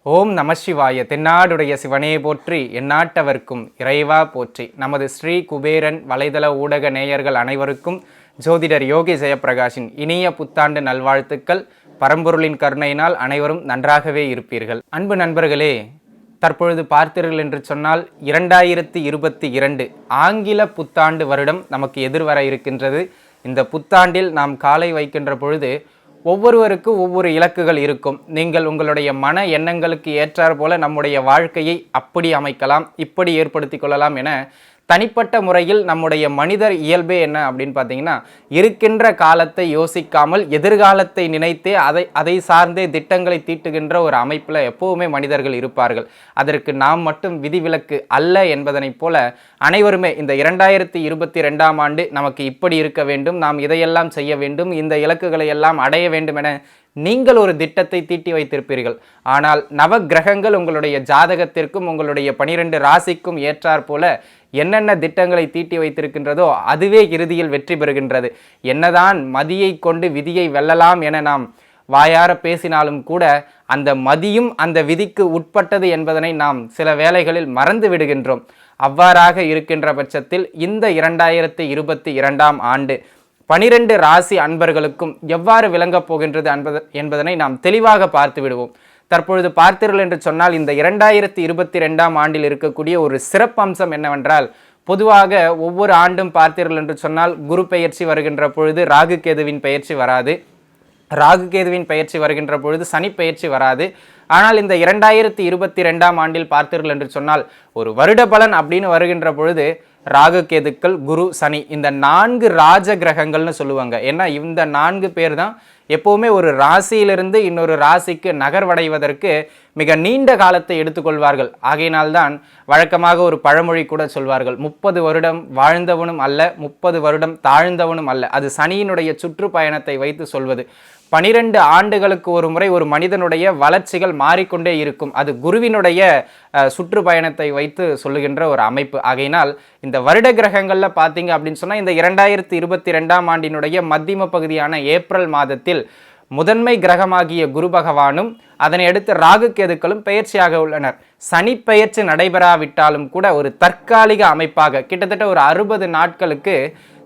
ஓம் நம சிவாய. தென்னாடுடைய சிவனே போற்றி, எந்நாட்டவர்க்கும் இறைவா போற்றி. நமது ஸ்ரீ குபேரன் வலைதள ஊடக நேயர்கள் அனைவருக்கும் ஜோதிடர் யோகி ஜெயப்பிரகாஷின் இனிய புத்தாண்டு நல்வாழ்த்துக்கள். பரம்பொருளின் கருணையினால் அனைவரும் நன்றாகவே இருப்பீர்கள். அன்பு நண்பர்களே, தற்பொழுது பார்த்தீர்கள் என்று சொன்னால் 2022 ஆங்கில புத்தாண்டு வருடம் நமக்கு எதிர்வர இருக்கின்றது. இந்த புத்தாண்டில் நாம் காலை வைக்கின்ற பொழுது ஒவ்வொருவருக்கும் ஒவ்வொரு இலக்குகள் இருக்கும். நீங்கள் உங்களுடைய மன எண்ணங்களுக்கு ஏற்றார் போல நம்முடைய வாழ்க்கையை அப்படி அமைக்கலாம், இப்படி ஏற்படுத்தி கொள்ளலாம் என தனிப்பட்ட முறையில் நம்முடைய மனிதர் இயல்பே என்ன அப்படின்னு பார்த்தீங்கன்னா, இருக்கின்ற காலத்தை யோசிக்காமல் எதிர்காலத்தை நினைத்தே அதை சார்ந்தே திட்டங்களை தீட்டுகின்ற ஒரு அமைப்பில் எப்போவுமே மனிதர்கள் இருப்பார்கள். அதற்கு நாம் மட்டும் விதிவிலக்கு அல்ல என்பதனைப் போல அனைவருமே இந்த 2022ஆம் ஆண்டு நமக்கு இப்படி இருக்க வேண்டும், நாம் இதையெல்லாம் செய்ய வேண்டும், இந்த இலக்குகளை எல்லாம் அடைய வேண்டும் என நீங்கள் ஒரு திட்டத்தை தீட்டி வைத்திருப்பீர்கள். ஆனால் நவ கிரகங்கள் உங்களுடைய ஜாதகத்திற்கும் உங்களுடைய 12 ராசிக்கும் ஏற்றார் போல என்னென்ன திட்டங்களை தீட்டி வைத்திருக்கின்றதோ அதுவே இறுதியில் வெற்றி பெறுகின்றது. என்னதான் மதியை கொண்டு விதியை வெல்லலாம் என நாம் வாயார பேசினாலும் கூட அந்த மதியும் அந்த விதிக்கு உட்பட்டது என்பதனை நாம் சில வேளைகளில் மறந்து விடுகின்றோம். அவ்வாறாக இருக்கின்ற பட்சத்தில் இந்த 2022ஆம் ஆண்டு 12 ராசி அன்பர்களுக்கும் எவ்வாறு விளங்கப் போகின்றது என்பதனை நாம் தெளிவாக பார்த்து விடுவோம். தற்பொழுது பார்த்தீர்கள் என்று சொன்னால் இந்த 2022ஆம் ஆண்டில் இருக்கக்கூடிய ஒரு சிறப்பம்சம் என்னவென்றால், பொதுவாக ஒவ்வொரு ஆண்டும் பார்த்தீர்கள் என்று சொன்னால் குரு பெயர்ச்சி வருகின்ற பொழுது ராகு கேதுவின் பெயர்ச்சி வராது, ராகு கேதுவின் பெயர்ச்சி வருகின்ற பொழுது சனி பெயர்ச்சி வராது. ஆனால் இந்த 2022ஆம் ஆண்டில் பார்த்தீர்கள் என்று சொன்னால் ஒரு வருட பலன் அப்படின்னு வருகின்ற பொழுது ராகு கேதுக்கள் குரு சனி இந்த 4 ராஜ கிரகங்கள்னு சொல்லுவாங்க. ஏன்னா இந்த 4 பேர் தான் எப்போவுமே ஒரு ராசியிலிருந்து இன்னொரு ராசிக்கு நகர்வடைவதற்கு மிக நீண்ட காலத்தை எடுத்துக்கொள்வார்கள். ஆகையினால்தான் வழக்கமாக ஒரு பழமொழி கூட சொல்வார்கள், 30 வருடம் வாழ்ந்தவனும் அல்ல 30 வருடம் தாழ்ந்தவனும் அல்ல. அது சனியினுடைய சுற்றுப்பயணத்தை வைத்து சொல்வது. 12 ஆண்டுகளுக்கு ஒரு முறை ஒரு மனிதனுடைய வளர்ச்சிகள் மாறிக்கொண்டே இருக்கும். அது குருவினுடைய சுற்றுப்பயணத்தை வைத்து சொல்லுகின்ற ஒரு அமைப்பு. ஆகையினால் இந்த வருட கிரகங்களில் பார்த்தீங்க அப்படின்னு சொன்னால் இந்த 2022ஆம் ஆண்டினுடைய மத்தியம பகுதியான ஏப்ரல் மாதத்தில் முதன்மை கிரகமாகிய குரு பகவானும் அதனை அடுத்து ராகு கேதுக்களும் பெயர்ச்சியாக உள்ளனர். சனி பெயர்ச்சி நடைபெறாவிட்டாலும் கூட ஒரு தற்காலிக அமைப்பாக கிட்டத்தட்ட ஒரு 60 நாட்களுக்கு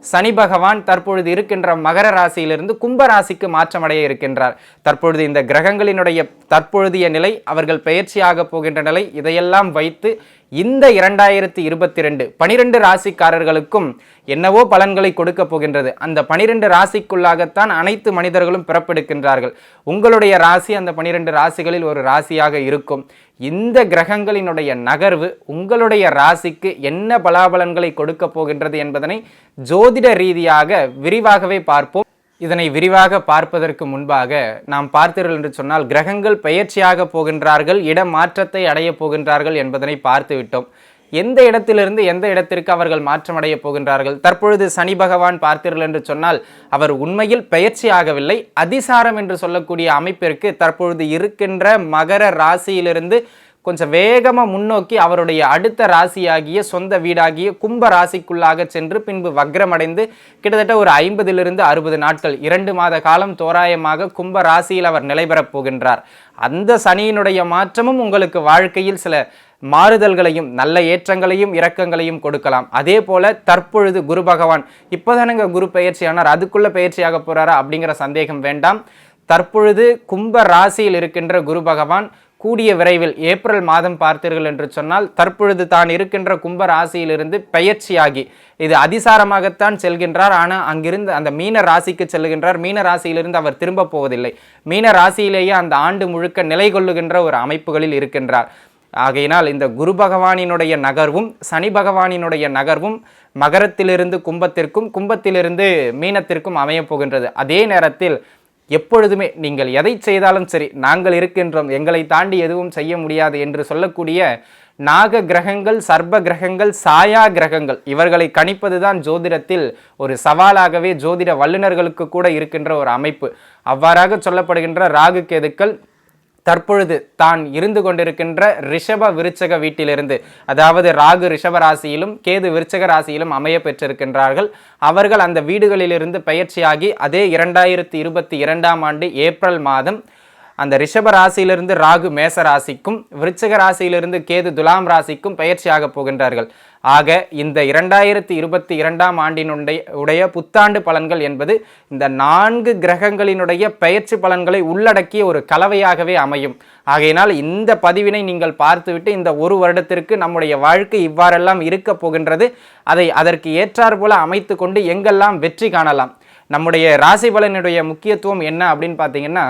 சனி பகவான் தற்பொழுது இருக்கின்ற மகர ராசியிலிருந்து கும்ப ராசிக்கு மாற்றமடைய இருக்கின்றார். தற்பொழுது இந்த கிரகங்களினுடைய தற்பொழுதைய நிலை, அவர்கள் பெயர்ச்சியாக போகின்ற நிலை, இதையெல்லாம் வைத்து இந்த 2022 12 ராசிக்காரர்களுக்கும் என்னவோ பலன்களை கொடுக்க போகின்றது. அந்த 12 ராசிக்குள்ளாகத்தான் அனைத்து மனிதர்களும் பிறப்பெடுக்கின்றார்கள். உங்களுடைய ராசி அந்த 12 ராசிகளில் ஒரு ராசியாக இருக்கும். இந்த கிரகங்களினுடைய நகர்வு உங்களுடைய ராசிக்கு என்ன பலாபலன்களை கொடுக்க போகின்றது என்பதனை ஜோதிட ரீதியாக விரிவாகவே பார்ப்போம். இதனை விரிவாக பார்ப்பதற்கு முன்பாக நாம் பார்த்தீர்கள் என்று சொன்னால் கிரகங்கள் பெயர்ச்சியாக போகின்றார்கள், இட மாற்றத்தை அடைய போகின்றார்கள் என்பதனை பார்த்து விட்டோம். எந்த இடத்திலிருந்து எந்த இடத்திற்கு அவர்கள் மாற்றமடைய போகின்றார்கள்? தற்பொழுது சனி பகவான் பார்த்தீர்கள் என்று சொன்னால் அவர் உண்மையில் பெயர்ச்சி ஆகவில்லை, அதிசாரம் என்று சொல்லக்கூடிய அமைப்பிற்கு தற்பொழுது இருக்கின்ற மகர ராசியிலிருந்து கொஞ்சம் வேகமாக முன்னோக்கி அவருடைய அடுத்த ராசியாகிய சொந்த வீடாகிய கும்ப ராசிக்குள்ளாக சென்று பின்பு வக்ரமடைந்து கிட்டத்தட்ட ஒரு 50லிருந்து 60 நாட்கள் 2 மாத காலம் தோராயமாக கும்ப ராசியில் அவர் நிலை பெறப் போகின்றார். அந்த சனியினுடைய மாற்றமும் உங்களுக்கு வாழ்க்கையில் சில மாறுதல்களையும் நல்ல ஏற்றங்களையும் இரக்கங்களையும் கொடுக்கலாம். அதே போல தற்பொழுது குரு பகவான் இப்போதானுங்க குரு பெயர்ச்சியானார், அதுக்குள்ள பெயர்ச்சியாக போறாரா அப்படிங்கிற சந்தேகம் வேண்டாம். தற்பொழுது கும்ப ராசியில் இருக்கின்ற குரு பகவான் கூடிய விரைவில் ஏப்ரல் மாதம் பார்த்தீர்கள் என்று சொன்னால் தற்பொழுது தான் இருக்கின்ற கும்ப ராசியிலிருந்து பெயர்ச்சியாகி இது அதிசாரமாகத்தான் செல்கின்றார். ஆனால் அங்கிருந்து அந்த மீன ராசிக்கு செல்லுகின்றார். மீன ராசியிலிருந்து அவர் திரும்ப போவதில்லை. மீன ராசியிலேயே அந்த ஆண்டு முழுக்க நிலை கொள்ளுகின்ற ஒரு அமைப்புகளில் இருக்கின்றார். ஆகையினால் இந்த குரு பகவானினுடைய நகர்வும் சனி பகவானினுடைய நகர்வும் மகரத்திலிருந்து கும்பத்திற்கும் கும்பத்திலிருந்து மீனத்திற்கும் அமையப் போகின்றது. அதே நேரத்தில் எப்பொழுதுமே நீங்கள் எதை செய்தாலும் சரி, நாங்கள் இருக்கின்றோம், எங்களை தாண்டி எதுவும் செய்ய முடியாது என்று சொல்லக்கூடிய நாக கிரகங்கள், சர்ப்ப கிரகங்கள், சாயா கிரகங்கள் இவர்களை கணிப்பதுதான் ஜோதிடத்தில் ஒரு சவாலாகவே ஜோதிட வல்லுநர்களுக்கு கூட இருக்கின்ற ஒரு அமைப்பு. அவ்வாறாக சொல்லப்படுகின்ற ராகு கேதுக்கள் தற்பொழுது தான் இருந்து கொண்டிருக்கின்ற ரிஷப விருச்சக வீட்டிலிருந்து, அதாவது ராகு ரிஷப ராசியிலும் கேது விருச்சக ராசியிலும் அமைய பெற்றிருக்கின்றார்கள். அவர்கள் அந்த வீடுகளிலிருந்து பயிற்சியாகி அதே 2022ஆம் ஆண்டு ஏப்ரல் மாதம் அந்த ரிஷப ராசியிலிருந்து ராகு மேச ராசிக்கும் விருச்சக ராசியிலிருந்து கேது துலாம் ராசிக்கும் பயிற்சியாக போகின்றார்கள். ஆக இந்த 2022ஆம் ஆண்டினுடைய புத்தாண்டு பலன்கள் என்பது இந்த 4 கிரகங்களினுடைய பயிற்சி பலன்களை உள்ளடக்கிய ஒரு கலவையாகவே அமையும். ஆகையினால் இந்த பதிவினை நீங்கள் பார்த்துவிட்டு இந்த ஒரு வருடத்திற்கு நம்முடைய வாழ்க்கை இவ்வாறெல்லாம் இருக்க போகின்றது, அதற்கு ஏற்றாறு போல அமைத்து கொண்டு எங்கெல்லாம் வெற்றி காணலாம். நம்முடைய ராசி பலனுடைய முக்கியத்துவம் என்ன அப்படின்னு பார்த்தீங்கன்னா,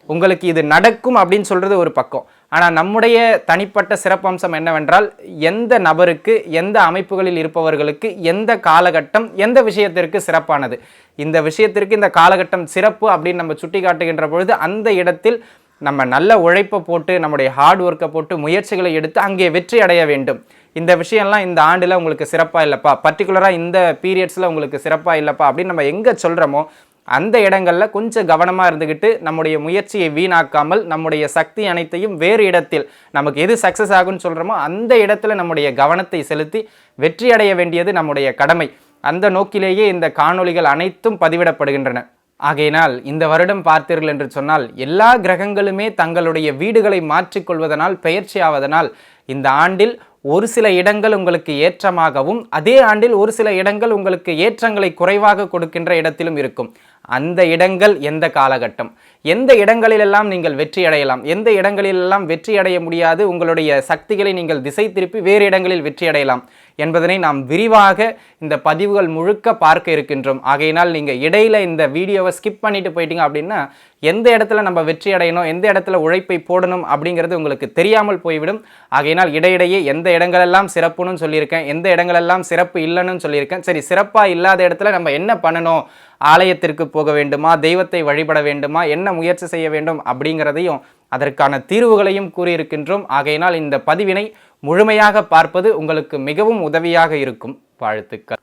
உங்களுக்கு இது நடக்கும் அப்படின்னு சொல்றது ஒரு பக்கம். ஆனால் நம்முடைய தனிப்பட்ட சிறப்பம்சம் என்னவென்றால், எந்த நபருக்கு எந்த அமைப்புகளில் இருப்பவர்களுக்கு எந்த காலகட்டம் எந்த விஷயத்திற்கு சிறப்பானது, இந்த விஷயத்திற்கு இந்த காலகட்டம் சிறப்பு அப்படின்னு நம்ம சுட்டி காட்டுகின்ற பொழுது அந்த இடத்தில் நம்ம நல்ல உழைப்பை போட்டு நம்முடைய ஹார்ட் ஒர்க்கை போட்டு முயற்சிகளை எடுத்து அங்கே வெற்றி அடைய வேண்டும். இந்த விஷயம்லாம் இந்த ஆண்டில் உங்களுக்கு சிறப்பாக இல்லைப்பா, பர்டிகுலராக இந்த பீரியட்ஸில் உங்களுக்கு சிறப்பாக இல்லைப்பா அப்படின்னு நம்ம எங்கே சொல்கிறோமோ அந்த இடங்களில் கொஞ்சம் கவனமாக இருந்துக்கிட்டு நம்முடைய முயற்சியை வீணாக்காமல் நம்முடைய சக்தி அனைத்தையும் வேறு இடத்தில் நமக்கு எது சக்ஸஸ் ஆகும்னு சொல்கிறோமோ அந்த இடத்துல நம்முடைய கவனத்தை செலுத்தி வெற்றி அடைய வேண்டியது நம்முடைய கடமை. அந்த நோக்கிலேயே இந்த காணொளிகள் அனைத்தும் பதிவிடப்படுகின்றன. ஆகையினால் இந்த வருடம் பார்த்தீர்கள் என்று சொன்னால் எல்லா கிரகங்களுமே தங்களுடைய வீடுகளை மாற்றிக்கொள்வதனால் பயிற்சி ஆவதனால் இந்த ஆண்டில் ஒரு சில இடங்கள் உங்களுக்கு ஏற்றமாகவும் அதே ஆண்டில் ஒரு சில இடங்கள் உங்களுக்கு ஏற்றங்களை குறைவாக கொடுக்கின்ற இடத்திலும் இருக்கும். அந்த இடங்கள் எந்த காலகட்டம், எந்த இடங்களிலெல்லாம் நீங்கள் வெற்றி அடையலாம், எந்த இடங்களிலெல்லாம் வெற்றி அடைய முடியாது, உங்களுடைய சக்திகளை நீங்கள் திசை திருப்பி வேறு இடங்களில் வெற்றி அடையலாம் என்பதனை நாம் விரிவாக இந்த பதிவுகள் முழுக்க பார்க்க இருக்கின்றோம். ஆகையினால் நீங்கள் இடையில இந்த வீடியோவை ஸ்கிப் பண்ணிட்டு போயிட்டீங்க அப்படின்னா எந்த இடத்துல நம்ம வெற்றி அடையணும், எந்த இடத்துல உழைப்பை போடணும் அப்படிங்கிறது உங்களுக்கு தெரியாமல் போய்விடும். ஆகையினால் இடையிடையே எந்த இடங்களெல்லாம் சிறப்புன்னு சொல்லியிருக்கேன், எந்த இடங்களெல்லாம் சிறப்பு இல்லைன்னு சொல்லியிருக்கேன். சரி, சிறப்பாக இல்லாத இடத்துல நம்ம என்ன பண்ணணும், ஆலயத்திற்கு போக வேண்டுமா, தெய்வத்தை வழிபட வேண்டுமா, என்ன முயற்சி செய்ய வேண்டும் அப்படிங்கிறதையும் அதற்கான தீர்வுகளையும் கூறியிருக்கின்றோம். ஆகையினால் இந்த பதிவினை முழுமையாக பார்ப்பது உங்களுக்கு மிகவும் உதவியாக இருக்கும். வாழ்த்துக்கள்.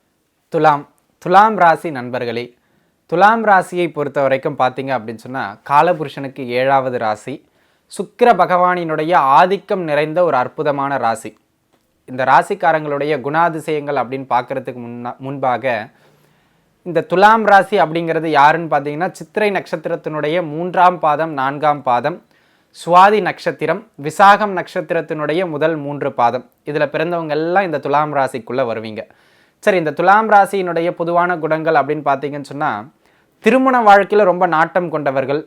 துலாம் ராசி நண்பர்களே, துலாம் ராசியை பொறுத்த வரைக்கும் பார்த்தீங்க அப்படின்னு சொன்னால் காலபுருஷனுக்கு 7வது ராசி, சுக்கிர பகவானினுடைய ஆதிக்கம் நிறைந்த ஒரு அற்புதமான ராசி. இந்த ராசிக்காரங்களுடைய குணாதிசயங்கள் அப்படின்னு பார்க்கறதுக்கு முன்பாக இந்த துலாம் ராசி அப்படிங்கிறது யாருன்னு பார்த்தீங்கன்னா, சித்திரை நட்சத்திரத்தினுடைய 3ஆம் பாதம் 4ஆம் பாதம், சுவாதி நட்சத்திரம், விசாகம் நட்சத்திரத்தினுடைய முதல் 3 பாதம், இதில் பிறந்தவங்க எல்லாம் இந்த துலாம் ராசிக்குள்ளே வருவீங்க. சரி, இந்த துலாம் ராசியினுடைய பொதுவான குணங்கள் அப்படின்னு பார்த்தீங்கன்னு சொன்னால், திருமண வாழ்க்கையில் ரொம்ப நாட்டம் கொண்டவர்கள்,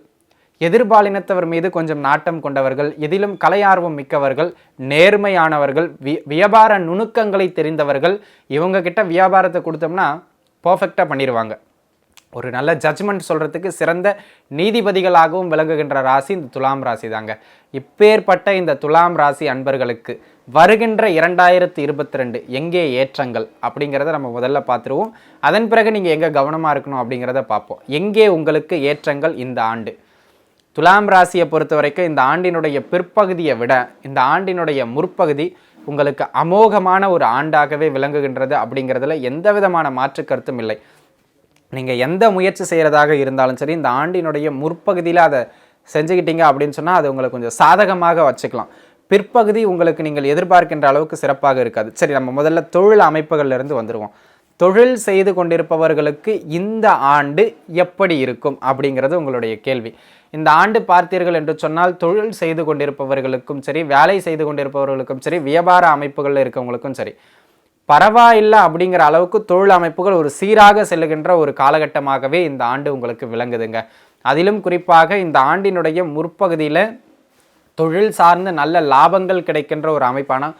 எதிர்பாலினத்தவர் மீது கொஞ்சம் நாட்டம் கொண்டவர்கள், எதிலும் கலையார்வம் மிக்கவர்கள், நேர்மையானவர்கள், வியாபார நுணுக்கங்களை தெரிந்தவர்கள். இவங்க கிட்ட வியாபாரத்தை கொடுத்தோம்னா பர்ஃபெக்டாக பண்ணிடுவாங்க. ஒரு நல்ல ஜட்ஜ்மெண்ட் சொல்கிறதுக்கு சிறந்த நீதிபதிகளாகவும் விளங்குகின்ற ராசி இந்த துலாம் ராசி தாங்க. இப்பேற்பட்ட இந்த துலாம் ராசி அன்பர்களுக்கு வருகின்ற 2022 எங்கே ஏற்றங்கள் அப்படிங்கிறத நம்ம முதல்ல பார்த்துருவோம். அதன் பிறகு நீங்கள் எங்கே கவனமாக இருக்கணும் அப்படிங்கிறத பார்ப்போம். எங்கே உங்களுக்கு ஏற்றங்கள் இந்த ஆண்டு? துலாம் ராசியை பொறுத்த வரைக்கும் இந்த ஆண்டினுடைய பிற்பகுதியை விட இந்த ஆண்டினுடைய முற்பகுதி உங்களுக்கு அமோகமான ஒரு ஆண்டாகவே விளங்குகின்றது அப்படிங்கிறதுல எந்த விதமான மாற்று கருத்தும் இல்லை. நீங்கள் எந்த முயற்சி செய்கிறதாக இருந்தாலும் சரி, இந்த ஆண்டினுடைய முற்பகுதியில் அதை செஞ்சுக்கிட்டீங்க அப்படின்னு சொன்னால் அது உங்களுக்கு கொஞ்சம் சாதகமாக வச்சுக்கலாம். பிற்பகுதி உங்களுக்கு நீங்கள் எதிர்பார்க்கின்ற அளவுக்கு சிறப்பாக இருக்காது. சரி, நம்ம முதல்ல தொழில் அமைப்புகள்லேருந்து வந்துடுவோம். தொழில் செய்து கொண்டிருப்பவர்களுக்கு இந்த ஆண்டு எப்படி இருக்கும் அப்படிங்கிறது உங்களுடைய கேள்வி. இந்த ஆண்டு பார்த்தீர்கள் என்று சொன்னால் தொழில் செய்து கொண்டிருப்பவர்களுக்கும் சரி, வேலை செய்து கொண்டிருப்பவர்களுக்கும் சரி, வியாபார அமைப்புகளில் இருக்கவங்களுக்கும் சரி, பரவாயில்லை அப்படிங்கிற அளவுக்கு தொழில் அமைப்புகள் ஒரு சீராக செல்லுகின்ற ஒரு காலகட்டமாகவே இந்த ஆண்டு உங்களுக்கு விளங்குதுங்க. அதிலும் குறிப்பாக இந்த ஆண்டினுடைய முற்பகுதியில் தொழில் சார்ந்து நல்ல லாபங்கள் கிடைக்கின்ற ஒரு அமைப்பான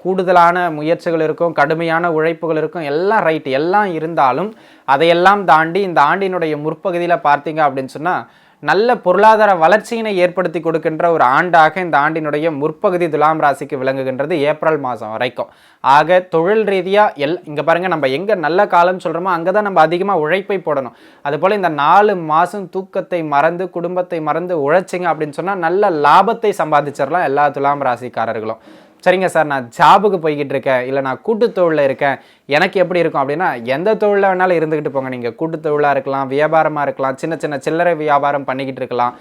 கூடுதலான முயற்சிகள் இருக்கும், கடுமையான உழைப்புகள் இருக்கும், எல்லாம் ரைட், எல்லாம் இருந்தாலும் அதையெல்லாம் தாண்டி இந்த ஆண்டினுடைய முற்பகுதியில் பார்த்தீங்க அப்படின்னு சொன்னால் நல்ல பொருளாதார வளர்ச்சியினை ஏற்படுத்தி கொடுக்கின்ற ஒரு ஆண்டாக இந்த ஆண்டினுடைய முற்பகுதி துலாம் ராசிக்கு விளங்குகின்றது ஏப்ரல் மாதம் வரைக்கும். ஆக தொழில் ரீதியாக இங்கே பாருங்கள், நம்ம எங்கே நல்ல காலம் சொல்கிறோமோ அங்கே தான் நம்ம அதிகமாக உழைப்பை போடணும். அதுபோல் இந்த 4 மாதம் தூக்கத்தை மறந்து குடும்பத்தை மறந்து உழைச்சிங்க அப்படின்னு சொன்னால் நல்ல லாபத்தை சம்பாதிச்சிடலாம் எல்லா துலாம் ராசிக்காரர்களும். சரிங்க சார், நான் ஜாபுக்கு போய்கிட்டு இருக்கேன், இல்லை நான் கூட்டு தொழிலில் இருக்கேன், எனக்கு எப்படி இருக்கும் அப்படின்னா, எந்த தொழிலில் வேணாலும் இருந்துக்கிட்டு போங்க. நீங்கள் கூட்டு தொழிலாக இருக்கலாம், வியாபாரமாக இருக்கலாம், சின்ன சின்ன சில்லறை வியாபாரம் பண்ணிக்கிட்டு இருக்கலாம்,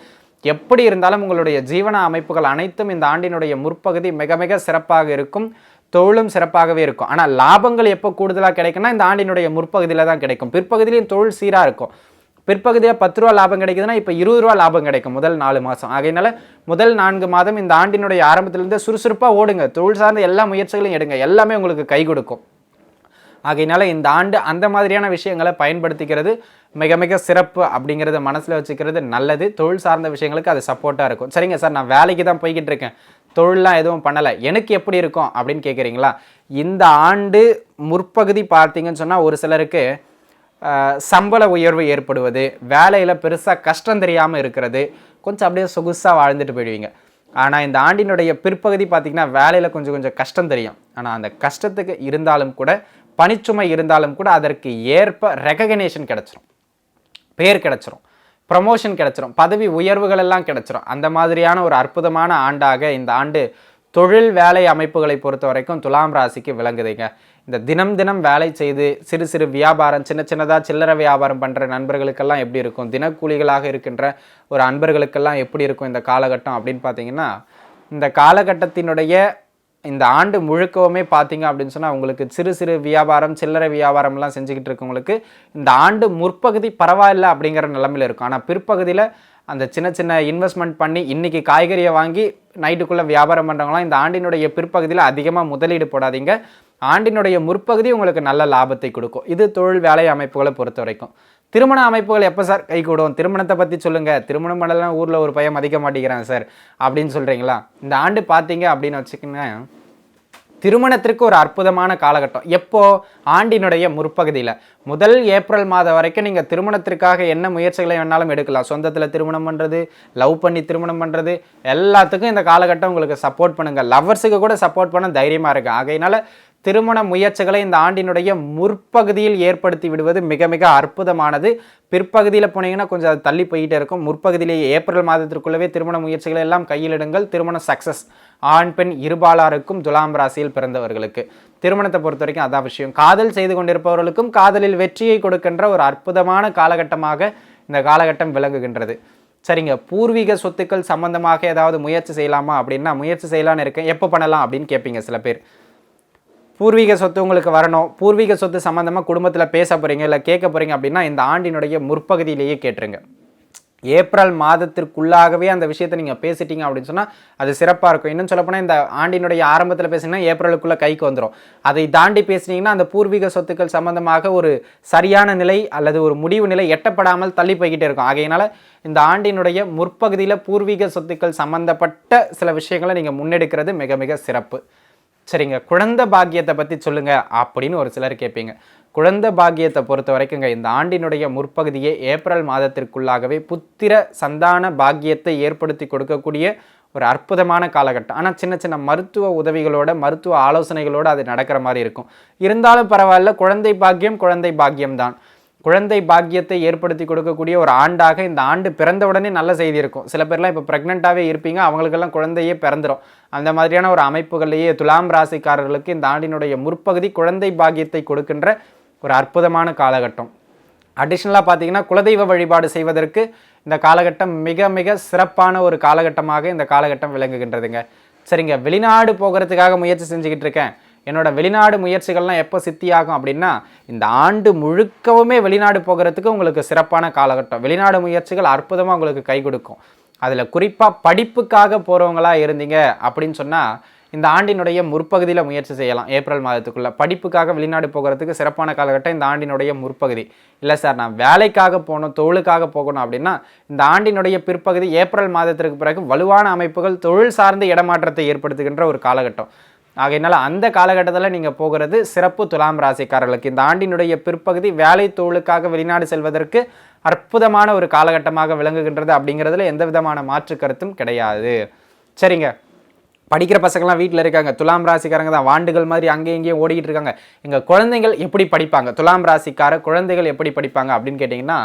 எப்படி இருந்தாலும் உங்களுடைய ஜீவன அமைப்புகள் அனைத்தும் இந்த ஆண்டினுடைய முற்பகுதி மிக மிக சிறப்பாக இருக்கும். தொழிலும் சிறப்பாகவே இருக்கும். ஆனால் லாபங்கள் எப்போ கூடுதலாக கிடைக்கும்னா இந்த ஆண்டினுடைய முற்பகுதியில் தான் கிடைக்கும். பிற்பகுதியிலையும் தொழில் சீராக இருக்கும். பிற்பகுதியில் 10 ரூபா லாபம் கிடைக்குதுன்னா இப்போ 20 ரூபா லாபம் கிடைக்கும் முதல் 4 மாதம். ஆகையினால முதல் 4 மாதம் இந்த ஆண்டினுடைய ஆரம்பத்திலிருந்து சுறுசுறுப்பாக ஓடுங்க. தொழில் சார்ந்த எல்லா முயற்சிகளையும் எடுங்க. எல்லாமே உங்களுக்கு கை கொடுக்கும். ஆகையினால இந்த ஆண்டு அந்த மாதிரியான விஷயங்களை பயன்படுத்திக்கிறது மிக மிக சிறப்பு அப்படிங்கிறத மனசில் வச்சுக்கிறது நல்லது. தொழில் சார்ந்த விஷயங்களுக்கு அது சப்போர்ட்டாக இருக்கும். சரிங்க சார், நான் வேலைக்கு தான் போய்கிட்டு இருக்கேன், தொழிலாம் எதுவும் பண்ணலை, எனக்கு எப்படி இருக்கும் அப்படின்னு கேட்குறீங்களா? இந்த ஆண்டு முற்பகுதி பார்த்தீங்கன்னு சொன்னால் ஒரு சிலருக்கு சம்பள உயர்வு ஏற்படுவது, வேலையில் பெருசாக கஷ்டம் தெரியாமல் இருக்கிறது, கொஞ்சம் அப்படியே சொகுசாக வாழ்ந்துட்டு போயிடுவீங்க. ஆனால் இந்த ஆண்டினுடைய பிற்பகுதி பார்த்திங்கன்னா வேலையில் கொஞ்சம் கொஞ்சம் கஷ்டம் தெரியும். ஆனால் அந்த கஷ்டத்துக்கு இருந்தாலும் கூட, பணிச்சுமை இருந்தாலும் கூட அதற்கு ஏற்ப ரெகக்னேஷன் கிடச்சிரும், பேர் கிடச்சிரும், ப்ரமோஷன் கிடச்சிரும், பதவி உயர்வுகள் எல்லாம் கிடச்சிரும். அந்த மாதிரியான ஒரு அற்புதமான ஆண்டாக இந்த ஆண்டு தொழில் வேலை அமைப்புகளை பொறுத்த வரைக்கும் துலாம் ராசிக்கு விளங்குதுங்க. இந்த தினம் தினம் வேலை செய்து சிறு சிறு வியாபாரம், சின்ன சின்னதாக சில்லறை வியாபாரம் பண்ணுற நண்பர்களுக்கெல்லாம் எப்படி இருக்கும், தினக்கூலிகளாக இருக்கின்ற ஒரு அன்பர்களுக்கெல்லாம் எப்படி இருக்கும் இந்த காலகட்டம் அப்படின்னு பார்த்தீங்கன்னா, இந்த காலகட்டத்தினுடைய இந்த ஆண்டு முழுக்கவுமே பார்த்தீங்க அப்படின்னு சொன்னால் உங்களுக்கு சிறு சிறு வியாபாரம், சில்லறை வியாபாரம்லாம் செஞ்சுக்கிட்டு இருக்கவங்களுக்கு இந்த ஆண்டு முற்பகுதி பரவாயில்லை அப்படிங்கிற நிலைமையில் இருக்கும். ஆனால் பிற்பகுதியில் அந்த சின்ன சின்ன இன்வெஸ்ட்மெண்ட் பண்ணி இன்றைக்கி காய்கறியை வாங்கி நைட்டுக்குள்ளே வியாபாரம் பண்ணுறவங்களாம் இந்த ஆண்டினுடைய பிற்பகுதியில் அதிகமாக முதலீடு போடாதீங்க. ஆண்டினுடைய முற்பகுதி உங்களுக்கு நல்ல லாபத்தை கொடுக்கும். இது தொழில் வேலை அமைப்புகளை பொறுத்த வரைக்கும். திருமண அமைப்புகள் எப்போ சார் கை கூடும், திருமணத்தை பற்றி சொல்லுங்கள், திருமணம் பண்ணலாம் ஊரில் ஒரு பையன் மதிக்க மாட்டேங்கிறான் சார் அப்படின்னு சொல்கிறீங்களா? இந்த ஆண்டு பார்த்தீங்க அப்படின்னு வச்சுக்கோங்க, திருமணத்திற்கு ஒரு அற்புதமான காலகட்டம். எப்போ? ஆண்டினுடைய முற்பகுதியில். முதல் ஏப்ரல் மாதம் வரைக்கும் நீங்கள் திருமணத்திற்காக என்ன முயற்சிகளை வேணாலும் எடுக்கலாம். சொந்தத்தில் திருமணம் பண்ணுறது, லவ் பண்ணி திருமணம் பண்ணுறது, எல்லாத்துக்கும் இந்த காலகட்டம் உங்களுக்கு சப்போர்ட் பண்ணுங்கள். லவ்வர்ஸுக்கு கூட சப்போர்ட் பண்ண தைரியமாக இருக்குது. ஆகையினால திருமண முயற்சிகளை இந்த ஆண்டினுடைய முற்பகுதியில் ஏற்படுத்தி விடுவது மிக மிக அற்புதமானது. பிற்பகுதியில் போனீங்கன்னா கொஞ்சம் அது தள்ளி போயிட்டே இருக்கும். முற்பகுதியிலேயே ஏப்ரல் மாதத்திற்குள்ளவே திருமண முயற்சிகளை எல்லாம் கையிலிடுங்கள். திருமணம் சக்ஸஸ். ஆண் பெண் இருபாலாருக்கும் துலாம் ராசியில் பிறந்தவர்களுக்கு திருமணத்தை பொறுத்த வரைக்கும் அதான் விஷயம். காதல் செய்து கொண்டிருப்பவர்களுக்கும் காதலில் வெற்றியை கொடுக்கின்ற ஒரு அற்புதமான காலகட்டமாக இந்த காலகட்டம் விளங்குகின்றது. சரிங்க, பூர்வீக சொத்துக்கள் சம்பந்தமாக ஏதாவது முயற்சி செய்யலாமா அப்படின்னா முயற்சி செய்யலான்னு இருக்கேன், எப்போ பண்ணலாம் அப்படின்னு கேட்பீங்க சில பேர். பூர்வீக சொத்து உங்களுக்கு வரணும், பூர்வீக சொத்து சம்மந்தமாக குடும்பத்தில் பேச போகிறீங்க இல்லை கேட்க போகிறீங்க அப்படின்னா இந்த ஆண்டினுடைய முற்பகுதியிலேயே கேட்டுருங்க. ஏப்ரல் மாதத்திற்குள்ளாகவே அந்த விஷயத்தை நீங்கள் பேசிட்டீங்க அப்படின்னு சொன்னால் அது சிறப்பாக இருக்கும். இன்னும் சொல்லப்போனால் இந்த ஆண்டினுடைய ஆரம்பத்தில் பேசினீங்கன்னா ஏப்ரலுக்குள்ளே கைக்கு வந்துடும். அதை தாண்டி பேசினீங்கன்னா அந்த பூர்வீக சொத்துக்கள் சம்மந்தமாக ஒரு சரியான நிலை அல்லது ஒரு முடிவு நிலை எட்டப்படாமல் தள்ளி போய்கிட்டே இருக்கும். ஆகையினால இந்த ஆண்டினுடைய முற்பகுதியில் பூர்வீக சொத்துக்கள் சம்மந்தப்பட்ட சில விஷயங்களை நீங்கள் முன்னெடுக்கிறது மிக மிக சிறப்பு. சரிங்க, குழந்தை பாக்கியத்தை பற்றி சொல்லுங்கள் அப்படின்னு ஒரு சிலர் கேட்பீங்க. குழந்தை பாக்கியத்தை பொறுத்த வரைக்குங்க இந்த ஆண்டினுடைய முற்பகுதியே ஏப்ரல் மாதத்திற்குள்ளாகவே புத்திர சந்தான பாக்கியத்தை ஏற்படுத்தி கொடுக்கக்கூடிய ஒரு அற்புதமான காலகட்டம். ஆனால் சின்ன சின்ன மருத்துவ உதவிகளோட, மருத்துவ ஆலோசனைகளோடு அது நடக்கிற மாதிரி இருக்கும். இருந்தாலும் பரவாயில்ல, குழந்தை பாக்கியம் தான். குழந்தை பாக்கியத்தை ஏற்படுத்தி கொடுக்கக்கூடிய ஒரு ஆண்டாக இந்த ஆண்டு பிறந்த உடனே நல்ல செய்தி இருக்கும். சில பேர்லாம் இப்போ ப்ரெக்னெண்ட்டாகவே இருப்பீங்க, அவங்களுக்கெல்லாம் குழந்தையே பிறந்துடும். அந்த மாதிரியான ஒரு அமைப்புகள்லேயே துலாம் ராசிக்காரர்களுக்கு இந்த ஆண்டினுடைய முற்பகுதி குழந்தை பாக்கியத்தை கொடுக்கின்ற ஒரு அற்புதமான காலகட்டம். அடிஷ்னலாக பார்த்தீங்கன்னா குலதெய்வ வழிபாடு செய்வதற்கு இந்த காலகட்டம் மிக மிக சிறப்பான ஒரு காலகட்டமாக இந்த காலகட்டம் விளங்குகின்றதுங்க. சரிங்க, வெளிநாடு போகிறதுக்காக முயற்சி செஞ்சுக்கிட்டு இருக்கேன், என்னோட வெளிநாடு முயற்சிகள்லாம் எப்போ சித்தியாகும் அப்படின்னா இந்த ஆண்டு முழுக்கவுமே வெளிநாடு போகிறதுக்கு உங்களுக்கு சிறப்பான காலகட்டம். வெளிநாடு முயற்சிகள் அற்புதமாக உங்களுக்கு கை கொடுக்கும். அதில் குறிப்பாக படிப்புக்காக போகிறவங்களா இருந்தீங்க அப்படின்னு சொன்னால் இந்த ஆண்டினுடைய முற்பகுதியில் முயற்சி செய்யலாம். ஏப்ரல் மாதத்துக்குள்ளே படிப்புக்காக வெளிநாடு போகிறதுக்கு சிறப்பான காலகட்டம் இந்த ஆண்டினுடைய முற்பகுதி. இல்லை சார், நான் வேலைக்காக போகணும், தொழிலுக்காக போகணும் அப்படின்னா இந்த ஆண்டினுடைய பிற்பகுதி ஏப்ரல் மாதத்திற்கு பிறகு வலுவான அமைப்புகள் தொழில் சார்ந்த இடமாற்றத்தை ஏற்படுத்துகின்ற ஒரு காலகட்டம். ஆகையினால அந்த காலகட்டத்தில் நீங்கள் போகிறது சிறப்பு. துலாம் ராசிக்காரர்களுக்கு இந்த ஆண்டினுடைய பிற்பகுதி வேலை தொழிலுக்காக வெளிநாடு செல்வதற்கு அற்புதமான ஒரு காலகட்டமாக விளங்குகின்றது. அப்படிங்கிறதுல எந்த விதமான மாற்று கருத்தும் கிடையாது. சரிங்க, படிக்கிற பசங்கள்லாம் வீட்டில் இருக்காங்க, துலாம் ராசிக்காரங்க தான் வாண்டுகள் மாதிரி அங்கேயும் இங்கேயும் ஓடிக்கிட்டு இருக்காங்க. எங்கள் குழந்தைகள் எப்படி படிப்பாங்க, துலாம் ராசிக்கார குழந்தைகள் எப்படி படிப்பாங்க அப்படின்னு கேட்டிங்கன்னா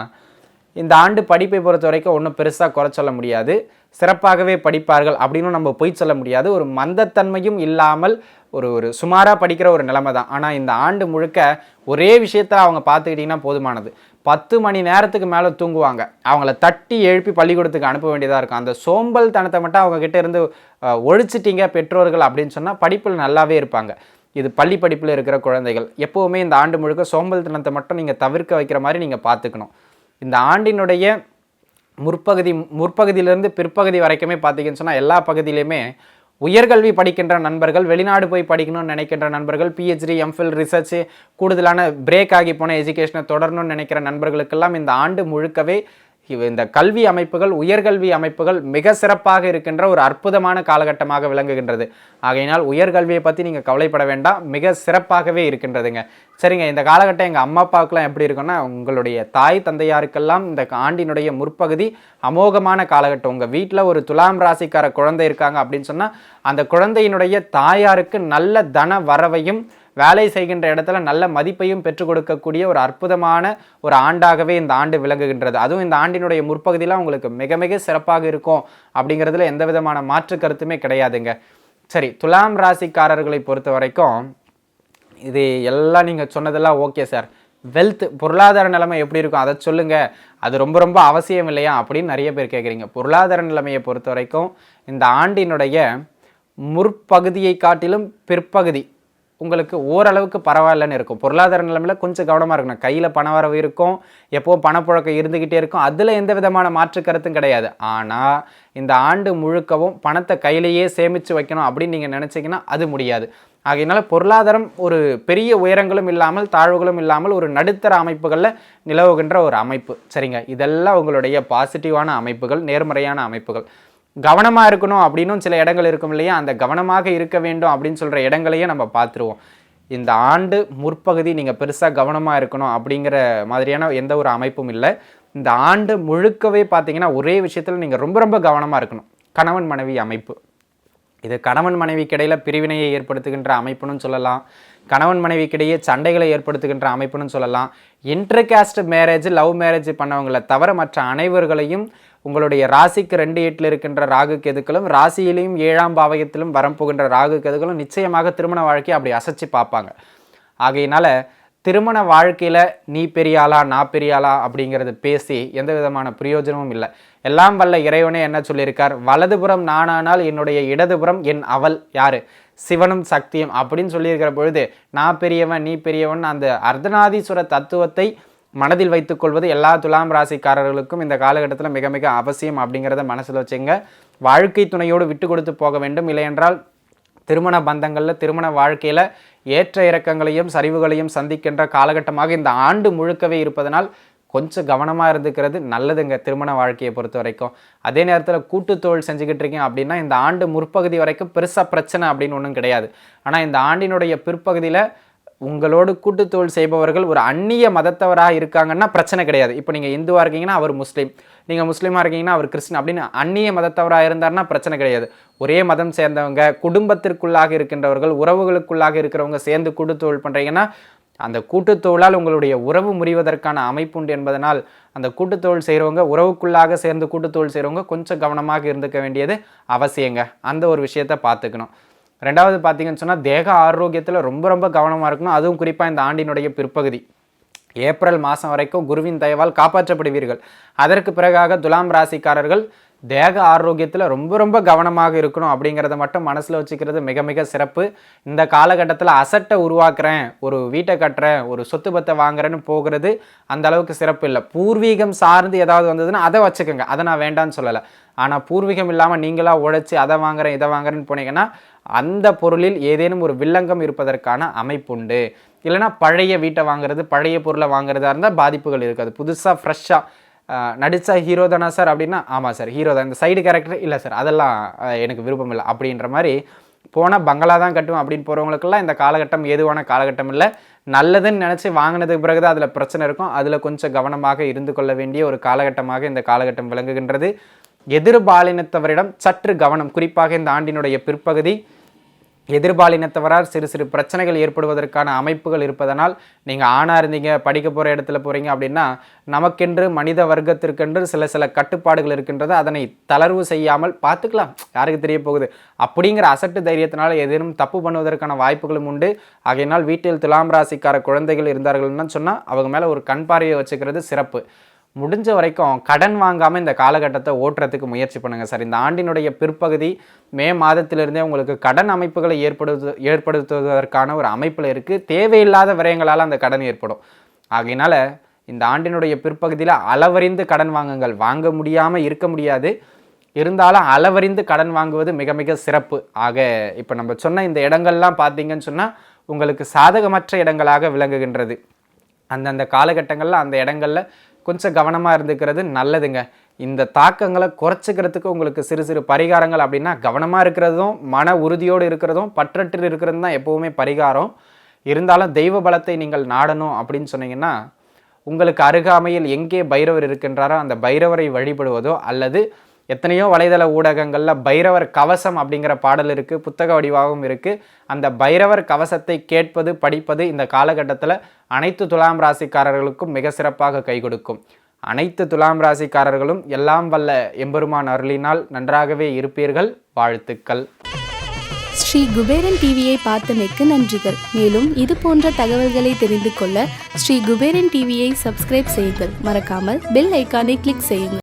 இந்த ஆண்டு படிப்பை பொறுத்த வரைக்கும் ஒன்றும் பெருசாக குறை சொல்ல முடியாது, சிறப்பாகவே படிப்பார்கள் அப்படின்னு நம்ம பொய் சொல்ல முடியாது. ஒரு மந்தத்தன்மையும் இல்லாமல் ஒரு ஒரு சுமாராக படிக்கிற ஒரு நிலைமை தான். ஆனால் இந்த ஆண்டு முழுக்க ஒரே விஷயத்தை அவங்க பார்த்துக்கிட்டிங்கன்னா போதுமானது. 10 மணி நேரத்துக்கு மேலே தூங்குவாங்க. அவங்கள தட்டி எழுப்பி பள்ளிக்கூடத்துக்கு அனுப்ப வேண்டியதாக இருக்கும். அந்த சோம்பல் தனத்தை மட்டும் அவங்க கிட்ட இருந்து ஒழிச்சிட்டிங்க பெற்றோர்கள் அப்படின்னு சொன்னால் படிப்பில் நல்லாவே இருப்பாங்க. இது பள்ளி படிப்பில் இருக்கிற குழந்தைகள் எப்போவுமே இந்த ஆண்டு முழுக்க சோம்பல் தனத்தை மட்டும் நீங்கள் தவிர்க்க வைக்கிற மாதிரி நீங்கள் பார்த்துக்கணும். இந்த ஆண்டினுடைய முற்பகுதியிலிருந்து பிற்பகுதி வரைக்குமே பார்த்தீங்கன்னு சொன்னால் எல்லா பகுதியிலையுமே உயர்கல்வி படிக்கின்ற நண்பர்கள், வெளிநாடு போய் படிக்கணும்னு நினைக்கின்ற நண்பர்கள், பிஹெச்டி, எம்ஃபில், ரிசர்ச், கூடுதலான பிரேக் ஆகி போன எஜுகேஷனை தொடரணும்னு நினைக்கிற நண்பர்களுக்கெல்லாம் இந்த ஆண்டு முழுக்கவே இந்த கல்வி அமைப்புகள், உயர்கல்வி அமைப்புகள் மிக சிறப்பாக இருக்கின்ற ஒரு அற்புதமான காலகட்டமாக விளங்குகின்றது. ஆகையினால் உயர்கல்வியை பற்றி நீங்கள் கவலைப்பட வேண்டாம், மிக சிறப்பாகவே இருக்கின்றதுங்க. சரிங்க, இந்த காலகட்டம் எங்கள் அம்மா அப்பாவுக்குலாம் எப்படி இருக்குன்னா, உங்களுடைய தாய் தந்தையாருக்கெல்லாம் இந்த ஆண்டினுடைய முற்பகுதி அமோகமான காலகட்டம். உங்கள் வீட்டில் ஒரு துலாம் ராசிக்கார குழந்தை இருக்காங்க அப்படின்னு சொன்னால் அந்த குழந்தையினுடைய தாயாருக்கு நல்ல தன வரவையும் வேலை செய்கின்ற இடத்துல நல்ல மதிப்பையும் பெற்றுக் கொடுக்கக்கூடிய ஒரு அற்புதமான ஒரு ஆண்டாகவே இந்த ஆண்டு விளங்குகின்றது. அதுவும் இந்த ஆண்டினுடைய முற்பகுதியில் உங்களுக்கு மிக மிக சிறப்பாக இருக்கும் அப்படிங்கிறதுல எந்த விதமான மாற்று கருத்துமே கிடையாதுங்க. சரி, துலாம் ராசிக்காரர்களை பொறுத்த வரைக்கும் இது எல்லாம் நீங்கள் சொன்னதெல்லாம் ஓகே சார், வெல்த் பொருளாதார நிலைமை எப்படி இருக்கும் அதை சொல்லுங்கள், அது ரொம்ப ரொம்ப அவசியம் இல்லையா அப்படின்னு நிறைய பேர் கேட்குறீங்க. பொருளாதார நிலைமையை பொறுத்த வரைக்கும் இந்த ஆண்டினுடைய முற்பகுதியை காட்டிலும் பிற்பகுதி உங்களுக்கு ஓரளவுக்கு பரவாயில்லன்னு இருக்கும். பொருளாதார நிலைமையில் கொஞ்சம் கவனமாக இருக்கணும். கையில் பண வரவு இருக்கும், எப்போவும் பணப்புழக்கம் இருந்துக்கிட்டே இருக்கும், அதில் எந்த விதமான மாற்று கருத்தும் கிடையாது. ஆனால் இந்த ஆண்டு முழுக்கவும் பணத்தை கையிலேயே சேமித்து வைக்கணும் அப்படின்னு நீங்கள் நினச்சிங்கன்னா அது முடியாது. ஆகையினால பொருளாதாரம் ஒரு பெரிய உயரங்களும் இல்லாமல் தாழ்வுகளும் இல்லாமல் ஒரு நடுத்தர அமைப்புகளில் நிலவுகின்ற ஒரு அமைப்பு. சரிங்க, இதெல்லாம் உங்களுடைய பாசிட்டிவான அமைப்புகள், நேர்மறையான அமைப்புகள். கவனமாக இருக்கணும் அப்படின்னும் சில இடங்கள் இருக்கும் இல்லையா, அந்த கவனமாக இருக்க வேண்டும் அப்படின்னு சொல்கிற இடங்களையே நம்ம பார்த்துருவோம். இந்த ஆண்டு முற்பகுதி நீங்கள் பெருசாக கவனமாக இருக்கணும் அப்படிங்கிற மாதிரியான எந்த ஒரு அமைப்பும் இல்லை. இந்த ஆண்டு முழுக்கவே பார்த்தீங்கன்னா ஒரே விஷயத்தில் நீங்கள் ரொம்ப ரொம்ப கவனமாக இருக்கணும். கணவன் மனைவி அமைப்பு, இது கணவன் மனைவிக்கிடையில் பிரிவினையை ஏற்படுத்துகின்ற அமைப்புன்னு சொல்லலாம், கணவன் மனைவிக்கிடையே சண்டைகளை ஏற்படுத்துகின்ற அமைப்புன்னு சொல்லலாம். இன்டர்காஸ்ட் மேரேஜ், லவ் மேரேஜ் பண்ணவங்களை தவிர மற்ற அனைவர்களையும் உங்களுடைய ராசிக்கு 2-8 இருக்கின்ற ராகு கேதுக்களும், ராசியிலையும் 7ஆம் பாவகத்திலும் வரப்போகின்ற ராகு கேதுக்களும் நிச்சயமாக திருமண வாழ்க்கையை அப்படி அசைச்சு பார்ப்பாங்க. ஆகையினால திருமண வாழ்க்கையில் நீ பெரியாளா நான் பெரியாளா அப்படிங்கிறது பேசி எந்த விதமான பிரயோஜனமும் இல்லை. எல்லாம் வல்ல இறைவனே என்ன சொல்லியிருக்கார், வலதுபுறம் நானானால் என்னுடைய இடதுபுறம் என் அவள் யாரு, சிவனும் சக்தியும் அப்படின்னு சொல்லியிருக்கிற பொழுது நான் பெரியவன் நீ பெரியவன் அந்த அர்த்தநாதீஸ்வர தத்துவத்தை மனதில் வைத்துக்கொள்வது எல்லா துலாம் ராசிக்காரர்களுக்கும் இந்த காலகட்டத்தில் மிக மிக அவசியம் அப்படிங்கிறத மனசில் வச்சுங்க. வாழ்க்கை துணையோடு விட்டு கொடுத்து போக வேண்டும். இல்லையென்றால் திருமண பந்தங்களில், திருமண வாழ்க்கையில் ஏற்ற இறக்கங்களையும் சரிவுகளையும் சந்திக்கின்ற காலகட்டமாக இந்த ஆண்டு முழுக்கவே இருப்பதனால் கொஞ்சம் கவனமாக இருந்துக்கிறது நல்லதுங்க திருமண வாழ்க்கையை பொறுத்த வரைக்கும். அதே நேரத்தில் கூட்டுத்தொழில் செஞ்சுக்கிட்டு இருக்கீங்க அப்படின்னா இந்த ஆண்டு முற்பகுதி வரைக்கும் பெருசாக பிரச்சனை அப்படின்னு ஒன்றும் கிடையாது. ஆனால் இந்த ஆண்டினுடைய பிற்பகுதியில் உங்களோடு கூட்டுத்தொழில் செய்பவர்கள் ஒரு அந்நிய மதத்தவராக இருக்காங்கன்னா பிரச்சனை கிடையாது. இப்போ நீங்கள் இந்துவாக இருக்கீங்கன்னா அவர் முஸ்லீம், நீங்கள் முஸ்லீமாக இருக்கீங்கன்னா அவர் கிறிஸ்டின் அப்படின்னு அந்நிய மதத்தவராக இருந்தார்னா பிரச்சனை கிடையாது. ஒரே மதம் சேர்ந்தவங்க, குடும்பத்திற்குள்ளாக இருக்கின்றவர்கள், உறவுகளுக்குள்ளாக இருக்கிறவங்க சேர்ந்து கூட்டுத்தொழில் பண்ணுறீங்கன்னா அந்த கூட்டுத்தொழிலால் உங்களுடைய உறவு முறிவதற்கான அமைப்பு உண்டு என்பதனால் அந்த கூட்டுத்தொழில் செய்கிறவங்க, உறவுக்குள்ளாக சேர்ந்து கூட்டுத்தொழில் செய்கிறவங்க கொஞ்சம் கவனமாக இருந்துக்க வேண்டியது அவசியங்க. அந்த ஒரு விஷயத்தை பார்த்துக்கணும். ரெண்டாவது பார்த்தீங்கன்னு சொன்னால் தேக ஆரோக்கியத்தில் ரொம்ப ரொம்ப கவனமாக இருக்கணும். அதுவும் குறிப்பாக இந்த ஆண்டினுடைய பிற்பகுதி ஏப்ரல் மாதம் வரைக்கும் குருவின் தயவால் காப்பாற்றப்படுவீர்கள். அதற்கு பிறகாக துலாம் ராசிக்காரர்கள் தேக ஆரோக்கியத்தில் ரொம்ப ரொம்ப கவனமாக இருக்கணும் அப்படிங்கிறத மட்டும் மனசில் வச்சுக்கிறது மிக மிக சிறப்பு. இந்த காலகட்டத்தில் அசட்டை உருவாக்குறேன், ஒரு வீட்டை கட்டுறேன், ஒரு சொத்து பத்தை வாங்குறேன்னு போகிறது அந்த அளவுக்கு சிறப்பு இல்லை. பூர்வீகம் சார்ந்து ஏதாவது வந்ததுன்னா அதை வச்சுக்கோங்க, அதை நான் வேண்டான்னு சொல்லலை. ஆனால் பூர்வீகம் இல்லாமல் நீங்களாக உழைச்சி அதை வாங்குறேன் இதை வாங்குறேன்னு போனீங்கன்னா அந்த பொருளில் ஏதேனும் ஒரு வில்லங்கம் இருப்பதற்கான அமைப்புண்டு. இல்லைனா பழைய வீட்டை வாங்குறது, பழைய பொருளை வாங்குறதா இருந்தால் பாதிப்புகள் இருக்காது. புதுசாக ஃப்ரெஷ்ஷாக நடித்தா ஹீரோ தானா சார் அப்படின்னா ஆமாம் சார் ஹீரோ தான், இந்த சைடு கேரக்டர் இல்லை சார் அதெல்லாம் எனக்கு விருப்பம் இல்லை அப்படின்ற மாதிரி போனால் பங்களா தான் கட்டுவோம் அப்படின்னு போகிறவங்களுக்கெல்லாம் இந்த காலகட்டம் ஏதுவான காலகட்டம் இல்லை. நல்லதுன்னு நினச்சி வாங்கினதுக்கு பிறகு தான் அதில் பிரச்சனை இருக்கும். அதில் கொஞ்சம் கவனமாக இருந்து கொள்ள வேண்டிய ஒரு காலகட்டமாக இந்த காலகட்டம் விளங்குகின்றது. எதிர்பாலினத்தவரிடம் சற்று கவனம், குறிப்பாக இந்த ஆண்டினுடைய பிற்பகுதி எதிர்பாலினத்தவரால் சிறு சிறு பிரச்சனைகள் ஏற்படுவதற்கான அமைப்புகள் இருப்பதனால் நீங்கள் ஆணாக இருந்தீங்க, படிக்க போகிற இடத்துல போகிறீங்க அப்படின்னா நமக்கென்று மனித வர்க்கத்திற்கென்று சில கட்டுப்பாடுகள் இருக்கின்றது. அதனை தளர்வு செய்யாமல் பார்த்துக்கலாம், யாருக்கு தெரிய போகுது அப்படிங்கிற அசட்டு தைரியத்தினால் ஏதேனும் தப்பு பண்ணுவதற்கான வாய்ப்புகளும் உண்டு. ஆகையினால் வீட்டில் துலாம் ராசிக்கார குழந்தைகள் இருந்தார்கள்னு சொன்னால் அவங்க மேலே ஒரு கண் பார்வையை வச்சுக்கிறது சிறப்பு. முடிஞ்ச வரைக்கும் கடன் வாங்காமல் இந்த காலகட்டத்தை ஓட்டுறதுக்கு முயற்சி பண்ணுங்கள் சார். இந்த ஆண்டினுடைய பிற்பகுதி மே மாதத்திலிருந்தே உங்களுக்கு கடன் அமைப்புகளை ஏற்படுத்துவதற்கான ஒரு அமைப்பில் இருக்குது. தேவையில்லாத விரயங்களால் அந்த கடன் ஏற்படும். ஆகையினால் இந்த ஆண்டினுடைய பிற்பகுதியில் அளவறிந்து கடன் வாங்குங்கள். வாங்க முடியாமல் இருக்க முடியாது, இருந்தாலும் அளவறிந்து கடன் வாங்குவது மிக மிக சிறப்பு. ஆக இப்போ நம்ம சொன்ன இந்த இடங்கள்லாம் பார்த்தீங்கன்னு சொன்னால் உங்களுக்கு சாதகமற்ற இடங்களாக விளங்குகின்றது. அந்தந்த காலகட்டங்களில் அந்த இடங்களில் கொஞ்சம் கவனமாக இருந்துக்கிறது நல்லதுங்க. இந்த தாக்கங்களை குறைச்சிக்கிறதுக்கு உங்களுக்கு சிறு சிறு பரிகாரங்கள் அப்படின்னா கவனமாக இருக்கிறதும் மன உறுதியோடு இருக்கிறதும் பற்றற்று இருக்கிறது தான் எப்போவுமே பரிகாரம். இருந்தாலும் தெய்வ பலத்தை நீங்கள் நாடணும் அப்படின்னு சொன்னீங்கன்னா உங்களுக்கு அருகாமையில் எங்கே பைரவர் இருக்கின்றாரோ அந்த பைரவரை வழிபடுவதோ, அல்லது எத்தனையோ வலைதள ஊடகங்களில் பைரவர் கவசம் அப்படிங்கிற பாடல் இருக்குது, புத்தக வடிவாகவும் இருக்குது. அந்த பைரவர் கவசத்தை கேட்பது படிப்பது இந்த காலகட்டத்தில் அனைத்து துலாம் ராசிக்காரர்களுக்கும் மிக சிறப்பாக கை கொடுக்கும். அனைத்து துலாம் ராசிக்காரர்களும் எல்லாம் வல்ல எம்பெருமான் அருளினால் நன்றாகவே இருப்பீர்கள். வாழ்த்துக்கள். ஸ்ரீ குபேரன் டிவியை பார்த்தமைக்கு நன்றிகள். மேலும் இது போன்ற தகவல்களை தெரிந்து கொள்ள ஸ்ரீ குபேரன் டிவியை சப்ஸ்கிரைப் செய்யுங்கள். மறக்காமல் பெல் ஐக்கானை கிளிக் செய்யுங்கள்.